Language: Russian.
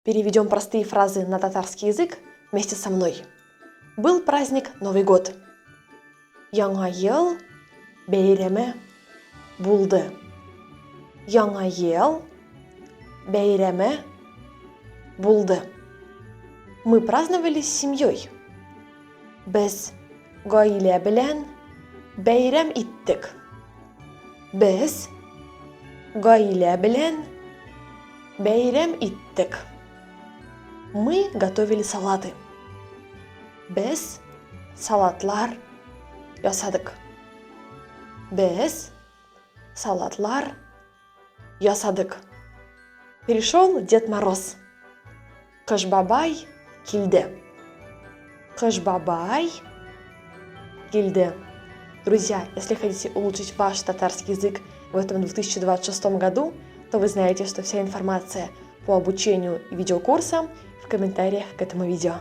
Переведем простые фразы на татарский язык вместе со мной. Был праздник Новый год. Яңа ел бәйрәме булды. Яңа ел бәйрәме булды. Мы праздновали с семьей. Без гаилә белән бәйрәм иттек. Без гаилә белән бәйрәм иттек. Мы готовили салаты. Без салатлар ясадык. Без салатлар ясадык. Пришел Дед Мороз. Кыш бабай килде. Кыш бабай килде. Друзья, если хотите улучшить ваш татарский язык в этом 2026 году, то вы знаете, что вся информация по обучению и видеокурсам в комментариях к этому видео.